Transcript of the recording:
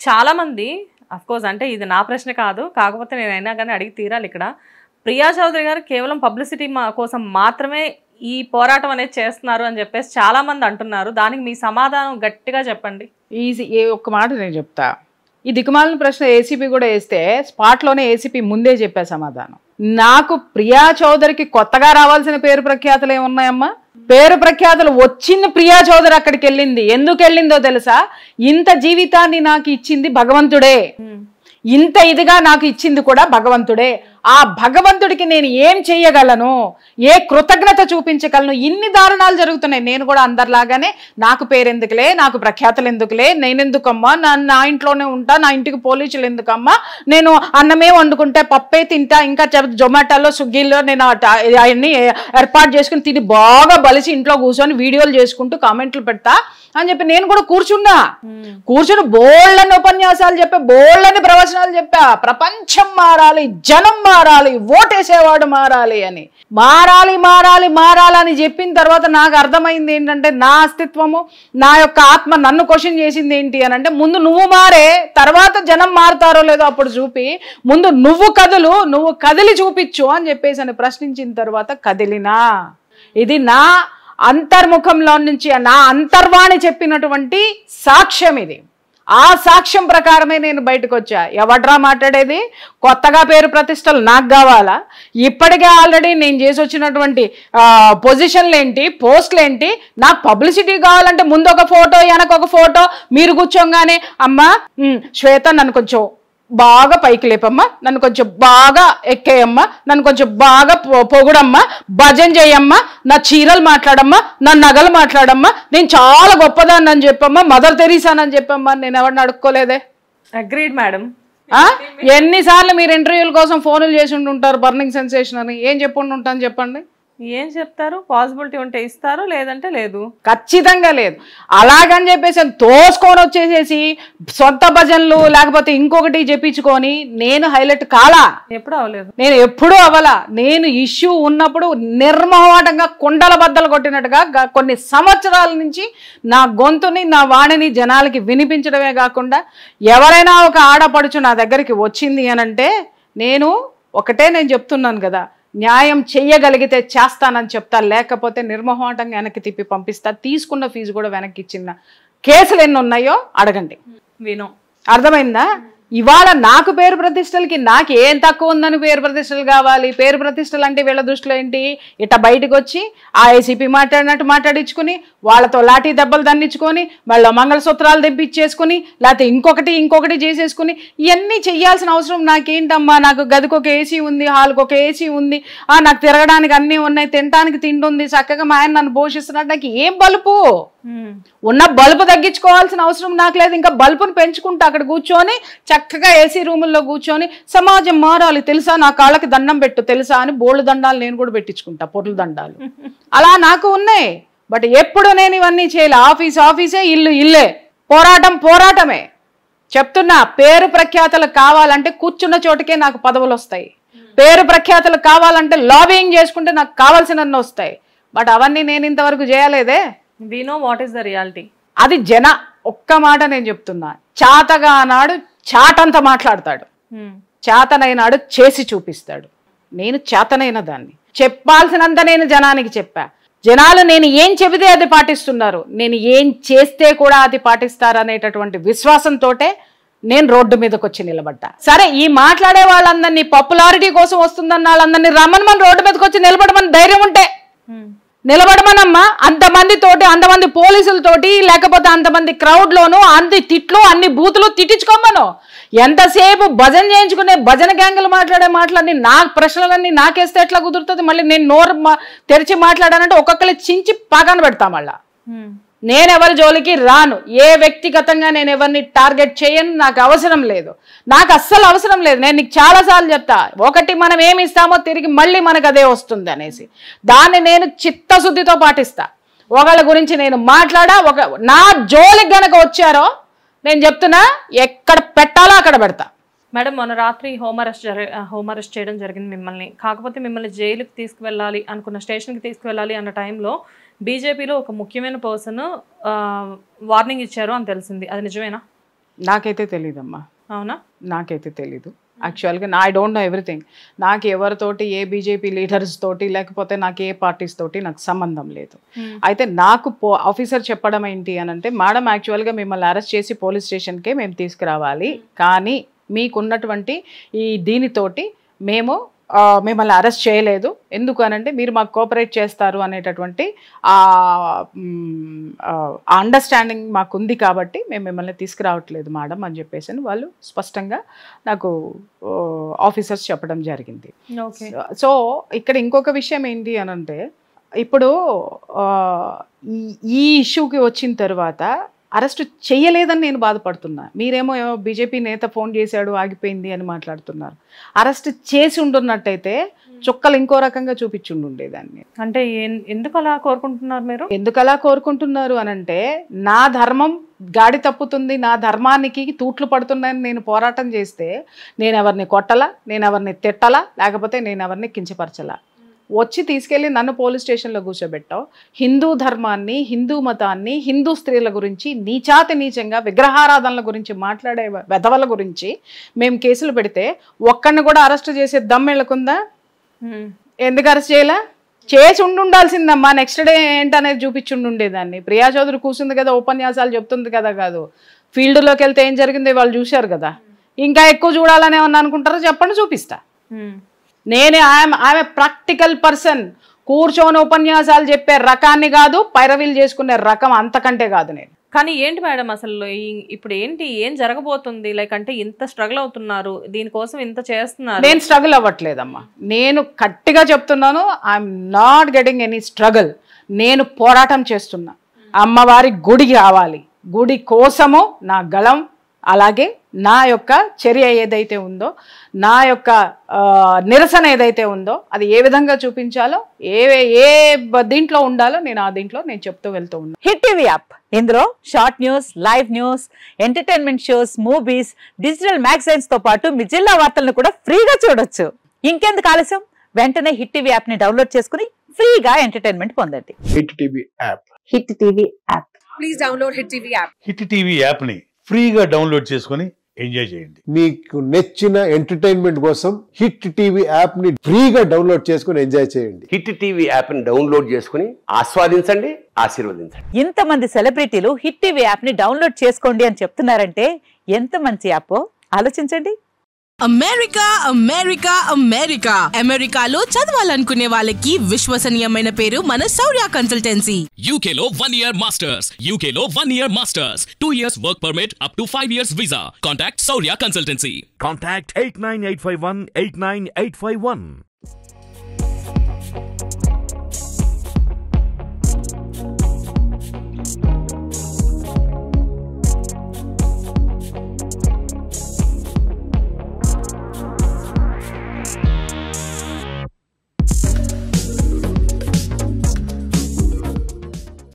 చాలామంది అఫ్కోర్స్ అంటే ఇది నా ప్రశ్న కాదు, కాకపోతే నేనైనా కానీ అడిగి తీరాలి ఇక్కడ. ప్రియా చౌదరి గారు కేవలం పబ్లిసిటీ కోసం మాత్రమే ఈ పోరాటం అనేది చేస్తున్నారు అని చెప్పేసి చాలామంది అంటున్నారు. దానికి మీ సమాధానం గట్టిగా చెప్పండి. ఒక్క మాట నేను చెప్తా. ఈ దిక్కుమాలిన ప్రశ్న ఏసీపీ కూడా వేస్తే స్పాట్లోనే ఏసీపీ ముందే చెప్పే సమాధానం. నాకు ప్రియా చౌదరికి కొత్తగా రావాల్సిన పేరు ప్రఖ్యాతులు ఏమున్నాయమ్మా? పేరు ప్రఖ్యాతులు వచ్చింది ప్రియా చౌదరి అక్కడికి వెళ్ళింది. ఎందుకు వెళ్ళిందో తెలుసా? ఇంత జీవితాన్ని నాకు ఇచ్చింది భగవంతుడే, ఇంత ఇదిగా నాకు ఇచ్చింది కూడా భగవంతుడే. ఆ భగవంతుడికి నేను ఏం చెయ్యగలను, ఏ కృతజ్ఞత చూపించగలను? ఇన్ని దారుణాలు జరుగుతున్నాయి. నేను కూడా అందరిలాగానే నాకు పేరెందుకులే, నాకు ప్రఖ్యాతులు ఎందుకులే, నేనెందుకమ్మా, నా ఇంట్లోనే ఉంటా, నా ఇంటికి పోలీసులు ఎందుకమ్మా, నేను అన్నమే వండుకుంటే పప్పే తింటా, ఇంకా జొమాటోలో స్విగ్గీలో నేను అవన్నీ ఏర్పాటు చేసుకుని తిని బాగా బలిసి ఇంట్లో కూర్చొని వీడియోలు చేసుకుంటూ కామెంట్లు పెడతా అని చెప్పి నేను కూడా కూర్చుని బోళ్ళని ఉపన్యాసాలు చెప్పా, బోళ్ళని ప్రవచనాలు చెప్పా. ప్రపంచం మారాలి, జనం మారాలి, ఓటేసేవాడు మారాలి అని, మారాలని చెప్పిన తర్వాత నాకు అర్థమైంది ఏంటంటే, నా అస్తిత్వము, నా యొక్క ఆత్మ నన్ను క్వశ్చన్ చేసింది ఏంటి అని అంటే, ముందు నువ్వు మారే, తర్వాత జనం మారుతారో లేదో అప్పుడు చూపి, ముందు నువ్వు కదిలి చూపించు అని చెప్పేసి అని ప్రశ్నించిన తర్వాత కదిలినా. ఇది నా అంతర్ముఖంలో నుంచి నా అంతర్వాణి చెప్పినటువంటి సాక్ష్యం ఇది. ఆ సాక్ష్యం ప్రకారమే నేను బయటకు వచ్చా. ఎవడ్రా మాట్లాడేది? కొత్తగా పేరు ప్రతిష్టలు నాకు కావాలా? ఇప్పటికే ఆల్రెడీ నేను చేసి వచ్చినటువంటి పొజిషన్లు ఏంటి, పోస్టులు ఏంటి? నాకు పబ్లిసిటీ కావాలంటే ముందు ఒక ఫోటో, వెనక ఒక ఫోటో, మీరు కూర్చోగానే అమ్మా శ్వేత నన్ను కొంచెం బాగా పైకి లేపమ్మా, నన్ను కొంచెం బాగా ఎక్కేయమ్మా, నన్ను కొంచెం బాగా పొగుడమ్మా, భజన చేయమ్మా, నా చీరలు మాట్లాడమ్మా, నా నగలు మాట్లాడమ్మా, నేను చాలా గొప్పదాన్ని అని చెప్పమ్మా, మదర్ తెరీసానని చెప్పమ్మా. నేను ఎవరిని అడుక్కోలేదే. Agreed madam. ఎన్నిసార్లు మీరు ఇంటర్వ్యూల కోసం ఫోన్లు చేసి ఉంటుంటారు బర్నింగ్ సెన్సేషన్ అని? ఏం చెప్పుంటాను చెప్పండి? ఏం చెప్తారు? పాసిబిలిటీ ఉంటే ఇస్తారు, లేదంటే లేదు. ఖచ్చితంగా లేదు. అలాగని చెప్పేసి తోసుకొని వచ్చేసేసి సొంత భజనలు లేకపోతే ఇంకొకటి చెప్పించుకొని నేను హైలైట్ కాలా. ఎప్పుడు అవ్వలేదు. నేను ఎప్పుడూ అవ్వలా. నేను ఇష్యూ ఉన్నప్పుడు నిర్మోహమాటంగా కుండల బద్దలు కొట్టినట్టుగా కొన్ని సంవత్సరాల నుంచి నా గొంతుని, నా వాణిని జనాలకి వినిపించడమే కాకుండా, ఎవరైనా ఒక ఆడపడుచు నా దగ్గరికి వచ్చింది అనంటే నేను చెప్తున్నాను కదా, న్యాయం చెయ్యగలిగితే చేస్తానని చెప్తా, లేకపోతే నిర్మోహమాటంగా వెనక్కి తిప్పి పంపిస్తా. తీసుకున్న ఫీజు కూడా వెనక్కి ఇచ్చిన కేసులు ఎన్ని ఉన్నాయో అడగండి. అర్థమైందా? ఇవాళ నాకు పేరు ప్రతిష్టలకి నాకు ఏం తక్కువ ఉందని పేరు ప్రతిష్టలు కావాలి? పేరు ప్రతిష్టలు అంటే వీళ్ళ దృష్టిలో ఏంటి? ఇట్లా బయటకు వచ్చి ఆ ఏసీపీ మాట్లాడినట్టు మాట్లాడించుకుని, వాళ్ళతో లాఠీ దెబ్బలు దండించుకొని, మళ్ళీ మంగళసూత్రాలు తెప్పించేసుకుని, లేకపోతే ఇంకొకటి చేసేసుకుని, ఇవన్నీ చెయ్యాల్సిన అవసరం నాకేంటమ్మా? నాకు గదికి ఒక ఏసీ ఉంది, హాల్కి ఒక ఏసీ ఉంది, నాకు తిరగడానికి అన్నీ ఉన్నాయి, తినడానికి తిండి ఉంది, చక్కగా మా ఆయన నన్ను పోషిస్తున్నాడు. నాకు ఏం బలుపు? ఉన్న బల్బు తగ్గించుకోవాల్సిన అవసరం నాకు లేదు. ఇంకా బల్బును పెంచుకుంటా అక్కడ కూర్చొని చక్కగా ఏసీ రూముల్లో కూర్చొని సమాజం మారాలి తెలుసా, నా కాళ్ళకి దండం పెట్టు తెలుసా అని బోళ్ళు దండాలు నేను కూడా పెట్టించుకుంటా, పొర్లు దండాలు అలా నాకు ఉన్నాయి. బట్ ఎప్పుడు నేను ఇవన్నీ చేయలే. ఆఫీసే, ఇల్లే. పోరాటమే. చెప్తున్నా, పేరు ప్రఖ్యాతలు కావాలంటే కూర్చున్న చోటుకే నాకు పదవులు వస్తాయి. పేరు ప్రఖ్యాతలు కావాలంటే లాబింగ్ చేసుకుంటే నాకు కావాల్సినన్ని వస్తాయి. బట్ అవన్నీ నేను ఇంతవరకు చేయలేదే. We know what is the reality. అది ఒక్క మాట నేను చెప్తున్నా, చాతగా అన్నాడు చాటంత మాట్లాడతాడు, చేతనైనాడు చేసి చూపిస్తాడు. నేను చేతనైన దాన్ని చెప్పాల్సినంత నేను జనానికి చెప్పా. జనాలు నేను ఏం చెబితే అది పాటిస్తున్నారు, నేను ఏం చేస్తే కూడా అది పాటిస్తారనేటటువంటి విశ్వాసంతోటే నేను రోడ్డు మీదకి వచ్చి నిలబడ్డా. సరే, ఈ మాట్లాడే వాళ్ళందరినీ పాపులారిటీ కోసం వస్తుందన్న వాళ్ళందరినీ రమ్మని మన రోడ్డు మీదకి వచ్చి నిలబడమని ధైర్యం ఉంటే నిలబడమనమ్మా. అంతమంది పోలీసులతోటి, లేకపోతే అంతమంది క్రౌడ్ లోను అన్ని తిట్లు, అన్ని బూతులు తిట్టించుకోమను. ఎంతసేపు భజన చేయించుకునే భజన గ్యాంగులు మాట్లాడి నా ప్రశ్నలన్నీ నాకేస్తే ఎట్లా కుదురుతుంది? మళ్ళీ నేను నోరు తెరిచి మాట్లాడానంటే ఒక్కొక్కరి చించి పక్కన పెడతా. మళ్ళా నేనెవరి జోలికి రాను. ఏ వ్యక్తిగతంగా నేను ఎవరిని టార్గెట్ చేయను. నాకు అవసరం లేదు. నాకు అస్సలు అవసరం లేదు. నేను నీకు చాలాసార్లు చెప్తా, ఒకటి మనం ఏమి ఇస్తామో తిరిగి మళ్ళీ మనకు అదే వస్తుంది అనేసి. దాన్ని నేను చిత్తశుద్ధితో పాటిస్తా. ఒకళ్ళ గురించి నేను నా జోలికి గనక వచ్చారో నేను చెప్తున్నా, ఎక్కడ పెట్టాలో అక్కడ పెడతా. మేడం, మొన్న రాత్రి హోమ్ అరెస్ట్ చేయడం జరిగింది మిమ్మల్ని. కాకపోతే మిమ్మల్ని జైలుకి తీసుకువెళ్ళాలి అనుకున్న, స్టేషన్కి తీసుకువెళ్ళాలి అన్న టైంలో బీజేపీలో ఒక ముఖ్యమైన పర్సన్ వార్నింగ్ ఇచ్చారు అని తెలిసింది. అది నిజమేనా? నాకైతే తెలీదమ్మా. అవునా? నాకైతే తెలీదు యాక్చువల్గా. I don't know everything. నాకు ఎవరితోటి ఏ బీజేపీ లీడర్స్ తోటి లేకపోతే నాకు ఏ పార్టీస్ తోటి నాకు సంబంధం లేదు. అయితే నాకు ఆఫీసర్ చెప్పడం ఏంటి అని అంటే, మేడం యాక్చువల్గా మిమ్మల్ని అరెస్ట్ చేసి పోలీస్ స్టేషన్కే మేము తీసుకురావాలి, కానీ మీకున్నటువంటి ఈ దీనితోటి మేము మిమ్మల్ని అరెస్ట్ చేయలేదు, ఎందుకు అనంటే మీరు మాకు కోఆపరేట్ చేస్తారు అనేటటువంటి అండర్స్టాండింగ్ మాకు ఉంది కాబట్టి మేము మిమ్మల్ని తీసుకురావట్లేదు మేడం అని చెప్పేసి వాళ్ళు స్పష్టంగా నాకు ఆఫీసర్స్ చెప్పడం జరిగింది. సో ఇక్కడ ఇంకొక విషయం ఏంటి అనంటే, ఇప్పుడు ఈ ఇష్యూకి వచ్చిన తర్వాత అరెస్ట్ చేయలేదని నేను బాధపడుతున్నా. మీరేమో బీజేపీ నేత ఫోన్ చేశాడు ఆగిపోయింది అని మాట్లాడుతున్నారు. అరెస్ట్ చేసి ఉంటున్నట్టయితే చుక్కలు ఇంకో రకంగా చూపించుండేదాన్ని. అంటే ఎందుకు అలా కోరుకుంటున్నారు మీరు? ఎందుకు అలా కోరుకుంటున్నారు అనంటే, నా ధర్మం గాడి తప్పుతుంది, నా ధర్మానికి తూట్లు పడుతున్నాయని నేను పోరాటం చేస్తే నేను ఎవరిని కొట్టలా, నేను ఎవరిని తిట్టలా, లేకపోతే నేను ఎవరిని కించపరచలా. వచ్చి తీసుకెళ్ళి నన్ను పోలీస్ స్టేషన్లో కూర్చోబెట్టావు. హిందూ ధర్మాన్ని, హిందూ మతాన్ని, హిందూ స్త్రీల గురించి నీచాతి నీచంగా విగ్రహారాధనల గురించి మాట్లాడే వెధవల గురించి మేము కేసులు పెడితే ఒక్కడిని కూడా అరెస్ట్ చేసే దమ్మెళ్ళకుందా? ఎందుకు అరెస్ట్ చేయాలా? చేసి ఉండాల్సిందమ్మా. నెక్స్ట్ డే ఏంటనేది చూపించుండేదాన్ని. ప్రియా చౌదరి కూర్చుంది కదా, ఉపన్యాసాలు చెప్తుంది కదా, కాదు ఫీల్డ్లోకి వెళ్తే ఏం జరిగిందో వాళ్ళు చూశారు కదా. ఇంకా ఎక్కువ చూడాలని ఏమన్నా అనుకుంటారో చెప్పండి, చూపిస్తా. నేనే ఆమె ప్రాక్టికల్ పర్సన్. కూర్చొని ఉపన్యాసాలు చెప్పే రకాన్ని కాదు, పైరవీలు చేసుకునే రకం అంతకంటే కాదు నేను. కానీ ఏంటి మేడం అసలు ఇప్పుడు ఏంటి, ఏం జరగబోతుంది? లైక్ అంటే ఇంత స్ట్రగుల్ అవుతున్నారు, దీనికోసం ఇంత చేస్తున్నారు. నేను స్ట్రగుల్ అవ్వట్లేదమ్మా, నేను గట్టిగా చెప్తున్నాను. I'm not getting any struggle. నేను పోరాటం చేస్తున్నా. అమ్మవారి గుడి కావాలి, గుడి కోసము నా గళం, అలాగే నా యొక్క చర్య ఏదైతే ఉందో, నా యొక్క నిరసన ఏదైతే ఉందో అది ఏ విధంగా చూపించాలో, ఏ దీంట్లో ఉండాలో నేను ఆ దీంట్లో నేను చెప్తూ వెళ్తూ ఉన్నాను. హిట్ టీవీ యాప్, ఇందులో short news, live news, entertainment shows, movies, digital magazines తో పాటు మీ జిల్లా వార్తలను కూడా ఫ్రీగా చూడొచ్చు. ఇంకెందుకు ఆలస్యం, వెంటనే హిట్ టీవీ యాప్ ని డౌన్లోడ్ చేసుకుని ఫ్రీగా ఎంటర్టైన్మెంట్ పొందండి. Hit TV app. Hit TV app. Please download hit TV app. Hit TV app ని ఫ్రీగా డౌన్లోడ్ చేసుకుని ఎంజాయ్ చేయండి. మీకు నచ్చిన ఎంటర్టైన్మెంట్ కోసం హిట్ టీవీ యాప్ ని ఫ్రీగా డౌన్లోడ్ చేసుకుని ఎంజాయ్ చేయండి. హిట్ టీవీ యాప్ ని డౌన్లోడ్ చేసుకుని ఆస్వాదించండి, ఆశీర్వదించండి. ఇంతమంది సెలబ్రిటీలు హిట్ టీవీ యాప్ ని డౌన్లోడ్ చేసుకోండి అని చెప్తున్నారంటే ఎంత మంచి యాప్ ఆలోచించండి. అమెరికా అమెరికా అమెరికా అమెరికాలో చదవాలనుకునే వాళ్ళకి విశ్వసనీయమైన పేరు మన శౌర్య కన్సల్టెన్సీ. UK లో 1 year masters, UK లో 1 year masters, 2 years work permit up to 5 years visa. Contact Saurya Consultancy. Contact 89851 89851.